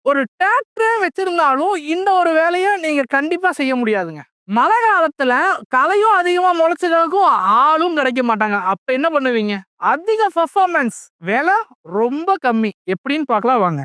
ஒரு டிராக்டரே வச்சிருந்தாலும் இந்த ஒரு வேலைய நீங்க கண்டிப்பா செய்ய முடியாதுங்க. மழை காலத்துல களையும் அதிகமா முளைச்சதுக்கும் ஆளும் கிடைக்க மாட்டாங்க. அப்ப என்ன பண்ணுவீங்க? அதிக பெர்ஃபார்மன்ஸ், விலை ரொம்ப கம்மி. எப்படின்னு பார்க்கலாம் வாங்க.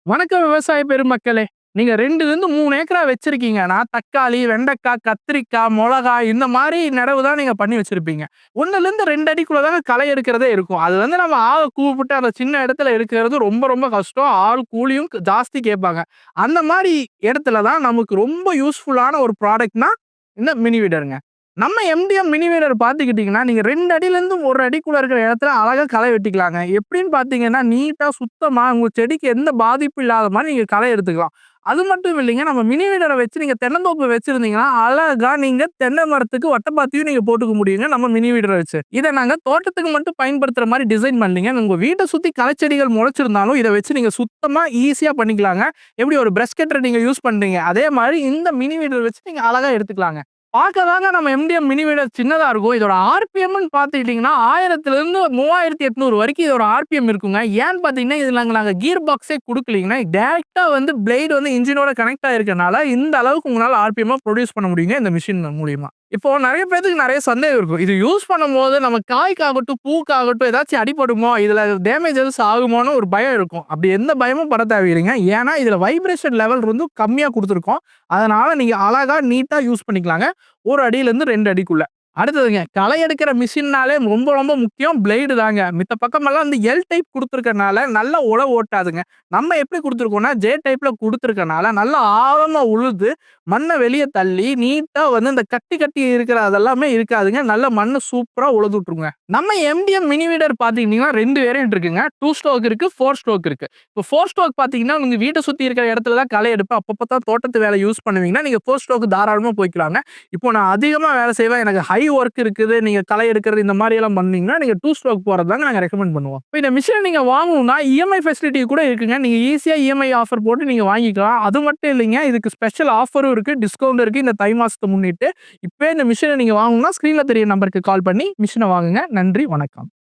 வணக்கம் விவசாய பெருமக்களே. நீங்க 2லிருந்து 3 ஏக்கரா வச்சிருக்கீங்கன்னா, தக்காளி, வெண்டைக்காய், கத்திரிக்காய், மொளகாய் இந்த மாரி நடவு தான் நீங்க பண்ணி வச்சிருப்பீங்க. 1லிருந்து 2 அடிக்குள்ள தாங்க களை எடுக்கிறதே இருக்கும். அது வந்து நம்ம ஆள கூப்பிட்டு அந்த சின்ன இடத்துல எடுக்கிறது ரொம்ப ரொம்ப கஷ்டம். ஆள் கூலியும் ஜாஸ்தி கேட்பாங்க. அந்த மாரி இடத்துல தான் நமக்கு ரொம்ப யூஸ்ஃபுல்லான ஒரு ப்ராடக்ட்னா இந்த மினி வீடருங்க. நம்ம எம்டிஎம் மினி வீடர் பார்த்துக்கிட்டீங்கன்னா, நீங்க 2 அடியிலேருந்து 1 அடிக்குள்ள இருக்கிற இடத்துல அழகா களை வெட்டிக்கலாங்க. எப்படின்னு பார்த்தீங்கன்னா, நீட்டா சுத்தமா உங்க செடிக்கு எந்த பாதிப்பும் இல்லாத மாரி நீங்க களை எடுத்துக்கலாம். அது மட்டும் இல்லைங்க, நம்ம மினி வீடர வச்சு நீங்க தென்னந்தோப்பு வச்சிருந்தீங்கன்னா, அழகா நீங்க தென்னை மரத்துக்கு வட்டப்பாத்தியும் நீங்க போட்டுக்க முடியுங்க நம்ம மினி வீடர வச்சு. இத நாங்க தோட்டத்துக்கு மட்டும் பயன்படுத்துற மாரி டிசைன் பண்ணலைங்க. உங்க வீட்ட சுத்தி களைச்செடிகள் முளைச்சிருந்தாலும், இத வச்சு நீங்க சுத்தமா ஈஸியா பண்ணிக்கலாங்க. எப்படி ஒரு பிரஷ் கட்டர நீங்க யூஸ் பண்றீங்க, அதே மாரி இந்த மினி வீடர் வச்சு நீங்க அழகா எடுத்துக்கலாங்க. பார்க்க தாங்க நம்ம எம்டிஎம் மினி வீடர் சின்னதா இருக்கும். இதோட ஆர்பிஎம்ன்னு பார்த்துக்கிட்டீங்கன்னா, 1000லிருந்து 3800 வரைக்கும் இதோட ஆர்பிஎம் இருக்குங்க. ஏன்னு பார்த்தீங்கன்னா, இதுல நாங்க கியர் பாக்ஸே குடுக்கலீங்கன்னா, டைரக்ட்டா வந்து பிளேட் வந்து இன்ஜினோட கனெக்ட் ஆயிருக்கனால, இந்த அளவுக்கு உங்களால ஆர்பிஎம்ம புரொடியூஸ் பண்ண முடியுங்க இந்த மிஷின் மூலியமா. இப்போ நெறைய பேத்துக்கு நெறைய சந்தேகம் இருக்கும். இது யூஸ் பண்ணும்போது நம்ம காய்க்காகட்டும், பூக்காகட்டும் ஏதாச்சும் அடிபடுமோ, இதுல டேமேஜ் எதுவும் ஆகுமோன்னு ஒரு பயம் இருக்கும். அப்படி எந்த பயமும் பட தேவையில்லைங்க. ஏன்னா, இதுல வைப்ரேஷன் லெவல் வந்து கம்மியா குடுத்துருக்கோம். அதனால நீங்க அழகா நீட்டா யூஸ் பண்ணிக்கலாங்க. 1 அடியிலிருந்து 2 அடிக்குள்ள. அடுத்ததுங்க, களை எடுக்கிற மிஷின்னாலே ரொம்ப ரொம்ப முக்கியம் பிளேடு தாங்க. மித்த பக்கமெல்லாம் வந்து எல் டைப் குடுத்துருக்கனால நல்லா உழவு ஓட்டாதுங்க. நம்ம எப்படி குடுத்துருக்கோம்னா, ஜே டைப்ல குடுத்துருக்கனால நல்லா ஆழமா உழுது, மண்ண வெளிய தள்ளி, நீட்டா வந்து இந்த கட்டி கட்டி இருக்கிற அதெல்லாமே இருக்காதுங்க. நல்ல மண்ணு சூப்பரா உழுது விட்டுருங்க. நம்ம எம்டிஎம் மினி வீடர் பார்த்துக்கிட்டீங்கன்னா 2 வேரியன்ட் இருக்குங்க. 2 ஸ்ட்ரோக் இருக்கு, 4 ஸ்ட்ரோக் இருக்கு. இப்போ 4 ஸ்ட்ரோக் பார்த்தீங்கன்னா, உங்க வீட்ட சுத்தி இருக்கிற இடத்துல தான் களை எடுப்பேன். அப்பப்ப தான் தோட்டத்து வேலை யூஸ் பண்ணுவீங்கன்னா, நீங்க 4 ஸ்ட்ரோக் தாராளமா போய்க்கலாங்க. இப்போ நான் அதிகமா வேலை செய்வேன். எனக்கு ஹை ஒர்க் இருக்குது. நீங்க களை எடுக்கிறது இந்த மாரி எல்லாம் பண்ணீங்கன்னா, நீங்க 2 ஸ்ட்ரோக் போறது தாங்க நாங்க ரெக்கமெண்ட் பண்ணுவோம். இப்ப இந்த மிஷின நீங்க வாங்கணும்னா, இஎம்ஐ ஃபெசிலிட்டி கூட இருக்குங்க. நீங்க ஈஸியா இஎம்ஐ ஆஃபர் போட்டு நீங்க வாங்கிக்கலாம். அது மட்டும் இல்லைங்க, இதுக்கு ஸ்பெஷல் ஆஃபரும் இருக்கு. டிஸ்கவுண்ட் இருக்கு. இந்த தை மாசத்த முன்னிட்டு. இப்பவே இந்த மிஷின நீங்க வாங்கணும்னா, ஸ்கிரீன்ல தெரிய நம்பருக்கு கால் பண்ணி மிஷின வாங்குங்க. நன்றி, வணக்கம்.